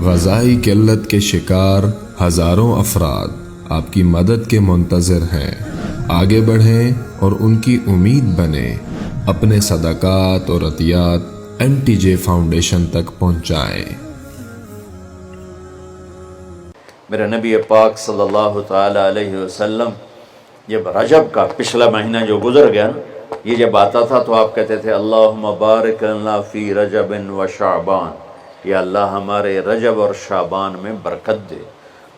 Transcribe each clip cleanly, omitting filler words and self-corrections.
غذائی قلت کے شکار ہزاروں افراد آپ کی مدد کے منتظر ہیں۔ آگے بڑھیں اور ان کی امید بنیں۔ اپنے صدقات اور عطیات NTJ فاؤنڈیشن تک پہنچائیں۔ میرے نبی پاک صلی اللہ تعالی علیہ وسلم جب رجب کا پچھلا مہینہ جو گزر گیا نا، یہ جب آتا تھا تو آپ کہتے تھے اللہم بارک لنا فی رجب و شعبان، یا اللہ ہمارے رجب اور شعبان میں برکت دے،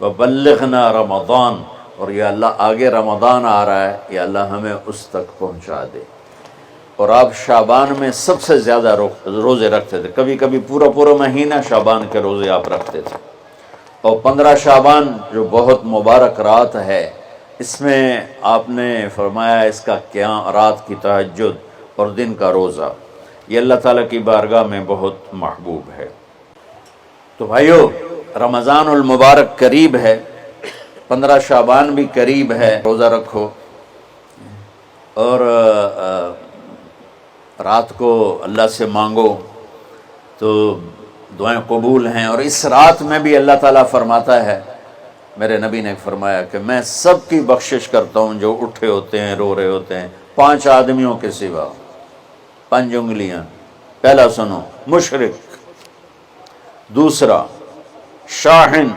وبلغنا رمضان، اور یا اللہ آگے رمضان آ رہا ہے، یا اللہ ہمیں اس تک پہنچا دے۔ اور آپ شعبان میں سب سے زیادہ روزے رکھتے تھے، کبھی کبھی پورا مہینہ شعبان کے روزے آپ رکھتے تھے۔ اور 15 شعبان جو بہت مبارک رات ہے، اس میں آپ نے فرمایا اس کا قیام، رات کی تہجد اور دن کا روزہ، یہ اللہ تعالیٰ کی بارگاہ میں بہت محبوب ہے۔ تو بھائیو، رمضان المبارک قریب ہے، 15 شعبان بھی قریب ہے، روزہ رکھو اور رات کو اللہ سے مانگو تو دعائیں قبول ہیں۔ اور اس رات میں بھی اللہ تعالیٰ فرماتا ہے، میرے نبی نے فرمایا کہ میں سب کی بخشش کرتا ہوں جو اٹھے ہوتے ہیں، رو رہے ہوتے ہیں، 5 آدمیوں کے سوا، 5 انگلیاں۔ پہلا سنو، مشرک، دوسرا شاحن،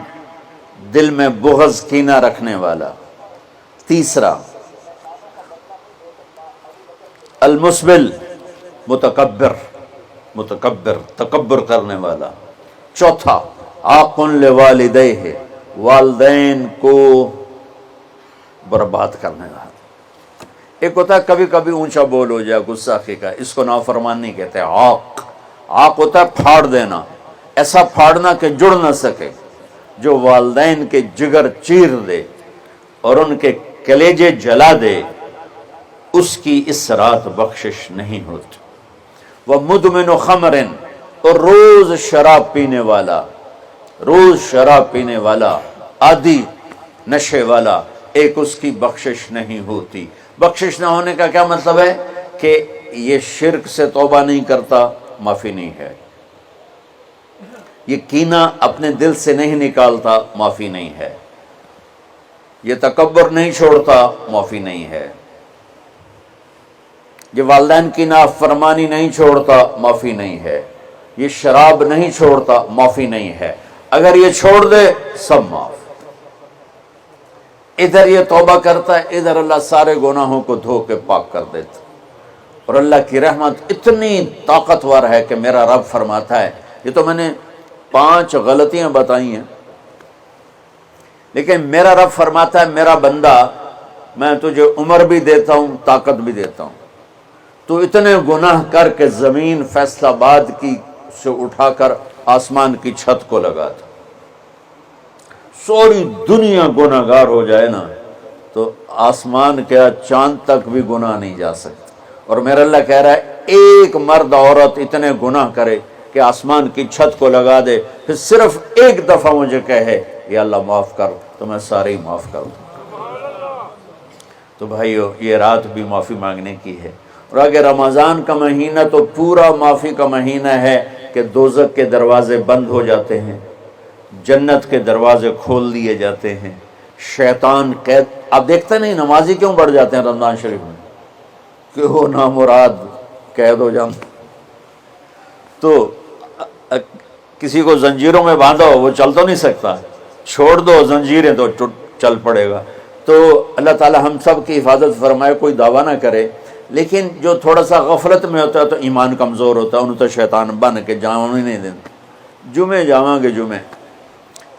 دل میں بغض کینہ رکھنے والا، تیسرا المسبل، متکبر، تکبر کرنے والا، چوتھا عاق لوالدیہ، والدین کو برباد کرنے والا۔ ایک ہوتا ہے کبھی کبھی اونچا بول ہو جائے، گستاخی کا، اس کو نافرمانی کہتے ہیں۔ عاق ہوتا ہے پھاڑ دینا، ایسا پھاڑنا کہ جڑ نہ سکے، جو والدین کے جگر چیر دے اور ان کے کلیجے جلا دے، اس کی اس رات بخشش نہیں ہوتی۔ وہ مدمن خمر، اور روز شراب پینے والا، عادی نشے والا، ایک اس کی بخشش نہیں ہوتی۔ بخشش نہ ہونے کا کیا مطلب ہے؟ کہ یہ شرک سے توبہ نہیں کرتا، معافی نہیں ہے۔ یہ کینہ اپنے دل سے نہیں نکالتا، معافی نہیں ہے۔ یہ تکبر نہیں چھوڑتا، معافی نہیں ہے۔ یہ والدین کی نافرمانی نہیں چھوڑتا، معافی نہیں ہے۔ یہ شراب نہیں چھوڑتا، معافی نہیں ہے۔ اگر یہ چھوڑ دے، سب معاف۔ ادھر یہ توبہ کرتا ہے، ادھر اللہ سارے گناہوں کو دھو کے پاک کر دیتا۔ اور اللہ کی رحمت اتنی طاقتور ہے کہ میرا رب فرماتا ہے، یہ تو میں نے 5 غلطیاں بتائی ہیں، لیکن میرا رب فرماتا ہے میرا بندہ، میں تجھے عمر بھی دیتا ہوں، طاقت بھی دیتا ہوں، تو اتنے گناہ کر کے زمین فیصل آباد کی سے اٹھا کر آسمان کی چھت کو لگا دو، سوری دنیا گناہ گار ہو جائے نا تو آسمان کیا چاند تک بھی گناہ نہیں جا سکتا۔ اور میرا اللہ کہہ رہا ہے ایک مرد عورت اتنے گناہ کرے کہ آسمان کی چھت کو لگا دے، پھر صرف ایک دفعہ مجھے کہے یا اللہ معاف کر، تو میں سارے ہی معاف کر دوں۔ تو بھائیو، یہ رات بھی معافی مانگنے کی ہے۔ اور اگر رمضان کا مہینہ تو پورا معافی کا مہینہ ہے کہ دوزخ کے دروازے بند ہو جاتے ہیں، جنت کے دروازے کھول دیے جاتے ہیں، شیطان قید۔ آپ دیکھتے نہیں نمازی کیوں بڑھ جاتے ہیں رمضان شریف میں؟ کہ وہ نامراد قید ہو جاؤں۔ تو کسی کو زنجیروں میں باندھو، وہ چل تو نہیں سکتا، چھوڑ دو زنجیریں تو چل پڑے گا۔ تو اللہ تعالی ہم سب کی حفاظت فرمائے، کوئی دعویٰ نہ کرے، لیکن جو تھوڑا سا غفلت میں ہوتا ہے تو ایمان کمزور ہوتا ہے، انہوں تو شیطان بن کے جاؤں ہی نہیں دیتے۔ جمعے جاواں گے، جمعے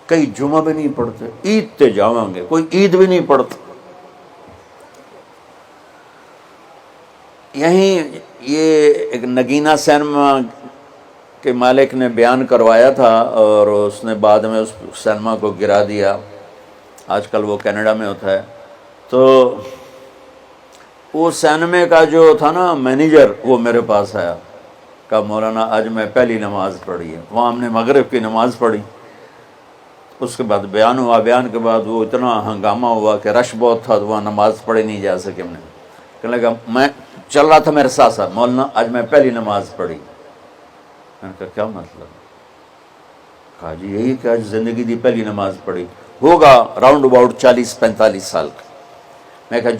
کئی جمعہ بھی نہیں پڑھتے، عید تے جاواں گے، کوئی عید بھی نہیں پڑھتا۔ یہیں یہ ایک نگینہ سینما کے مالک نے بیان کروایا تھا اور اس نے بعد میں اس سینما کو گرا دیا، آج کل وہ کینیڈا میں ہوتا ہے۔ تو وہ سینمے کا جو تھا نا مینیجر، وہ میرے پاس آیا، کہا مولانا آج میں پہلی نماز پڑھی ہے۔ وہاں ہم نے مغرب کی نماز پڑھی، اس کے بعد بیان ہوا، بیان کے بعد وہ اتنا ہنگامہ ہوا کہ رش بہت تھا، تو وہاں نماز پڑھی نہیں جا سکے۔ ہم نے کہنے لگا، میں چل رہا تھا میرے ساتھ ساتھ، مولانا آج میں پہلی نماز پڑھی۔ میں نے کہا کیا مطلب؟ کہا جی یہی کہ آج زندگی دی پہلی نماز پڑھی ہوگا راؤنڈ اباؤٹ 40-45 سال کا. میں کہا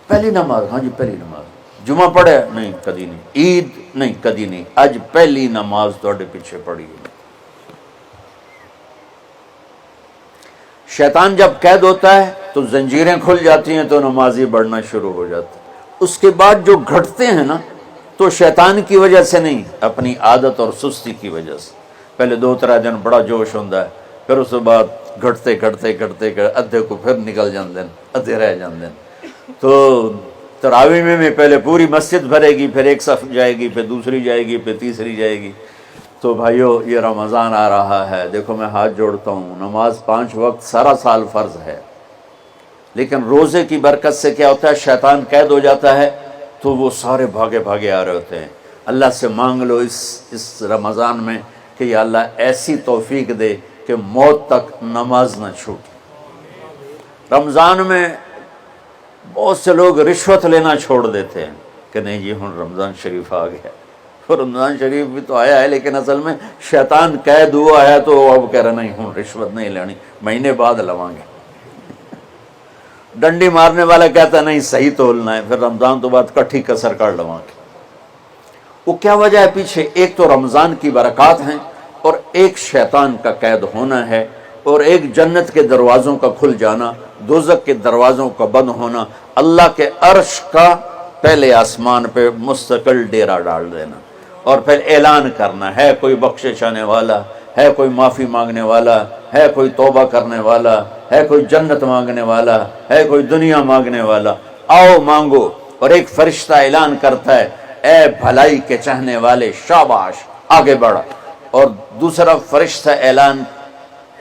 پہلی نماز؟ ہاں جی پہلی نماز. جمعہ پڑھے؟ نہیں کدی نہیں. عید؟ نہیں کدی نہیں. اج پہلی نماز تواڈے پیچھے پڑھی ہے. شیطان جب قید ہوتا ہے تو زنجیریں کھل جاتی ہیں تو نمازی بڑھنا شروع ہو جاتا ہے. اس کے بعد جو گھٹتے ہیں نا تو شیطان کی وجہ سے نہیں، اپنی عادت اور سستی کی وجہ سے. پہلے 2-3 دن بڑا جوش ہوتا ہے، پھر اس کے بعد گھٹتے ادھے کو پھر نکل جاندے ہیں، ادھے رہ جاندے ہیں. تو تراویح میں بھی پہلے پوری مسجد بھرے گی، پھر ایک صف جائے گی، پھر دوسری جائے گی، پھر تیسری جائے گی. تو بھائیو یہ رمضان آ رہا ہے، دیکھو میں ہاتھ جوڑتا ہوں، نماز 5 وقت سارا سال فرض ہے، لیکن روزے کی برکت سے کیا ہوتا ہے، شیطان قید ہو جاتا ہے تو وہ سارے بھاگے آ رہے ہوتے ہیں. اللہ سے مانگ لو اس رمضان میں کہ یا اللہ ایسی توفیق دے کہ موت تک نماز نہ چھوٹے. رمضان میں بہت سے لوگ رشوت لینا چھوڑ دیتے ہیں کہ نہیں جی ہن رمضان شریف آ گیا. رمضان شریف بھی تو آیا ہے لیکن اصل میں شیطان قید ہوا ہے تو اب کہہ رہا نہیں ہوں رشوت نہیں لینی، مہینے بعد لواں گے. ڈنڈی مارنے والا کہتا ہے نہیں صحیح تولنا ہے، پھر رمضان تو بعد کٹھی کسر کر لواں گے. وہ کیا وجہ ہے پیچھے؟ ایک تو رمضان کی برکات ہیں اور ایک شیطان کا قید ہونا ہے، اور ایک جنت کے دروازوں کا کھل جانا، دوزخ کے دروازوں کا بند ہونا، اللہ کے عرش کا پہلے آسمان پہ مستقل ڈیرا ڈال دینا، اور پھر اعلان کرنا ہے کوئی بخشش آنے والا ہے، کوئی معافی مانگنے والا ہے، کوئی توبہ کرنے والا ہے، کوئی جنت مانگنے والا ہے، کوئی دنیا مانگنے والا، آؤ مانگو. اور ایک فرشتہ اعلان کرتا ہے اے بھلائی کے چاہنے والے شاباش آگے بڑھ، اور دوسرا فرشتہ اعلان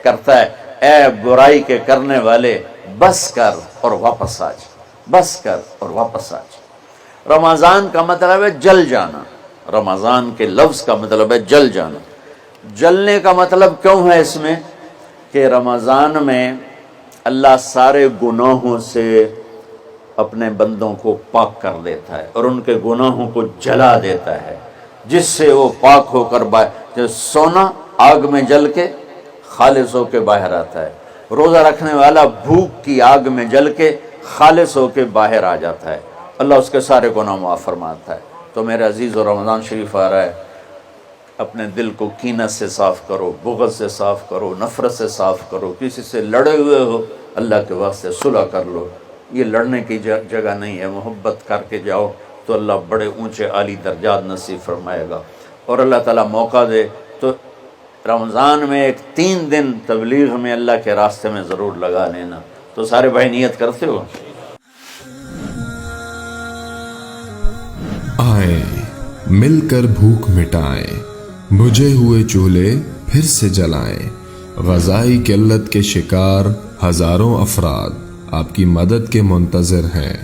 کرتا ہے اے برائی کے کرنے والے بس کر اور واپس آ جا، بس کر اور واپس آ جا. رمضان کا مطلب ہے جل جانا، رمضان کے لفظ کا مطلب ہے جل جانا. جلنے کا مطلب کیوں ہے اس میں کہ رمضان میں اللہ سارے گناہوں سے اپنے بندوں کو پاک کر دیتا ہے اور ان کے گناہوں کو جلا دیتا ہے، جس سے وہ پاک ہو کر جیسے سونا آگ میں جل کے خالص ہو کے باہر آتا ہے، روزہ رکھنے والا بھوک کی آگ میں جل کے خالص ہو کے باہر آ جاتا ہے، اللہ اس کے سارے گناہ معاف فرماتا ہے. تو میرے عزیز و رمضان شریف آ رہا ہے، اپنے دل کو کینت سے صاف کرو، بغض سے صاف کرو، نفرت سے صاف کرو. کسی سے لڑے ہوئے ہو اللہ کے واسطے صلح کر لو، یہ لڑنے کی جگہ نہیں ہے، محبت کر کے جاؤ تو اللہ بڑے اونچے عالی درجات نصیب فرمائے گا. اور اللہ تعالیٰ موقع دے تو رمضان میں ایک 3 دن تبلیغ میں اللہ کے راستے میں ضرور لگا لینا. تو سارے بھائی نیت کرتے ہو؟ آئیں مل کر بھوک مٹائیں، بجھے ہوئے چولہے پھر سے جلائیں. غذائی قلت کے شکار ہزاروں افراد آپ کی مدد کے منتظر ہیں.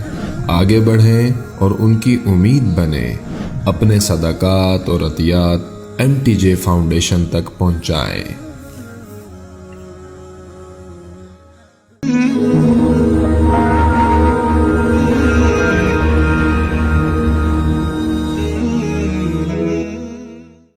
آگے بڑھیں اور ان کی امید بنیں. اپنے صدقات اور عطیات MTJ فاؤنڈیشن تک پہنچائیں.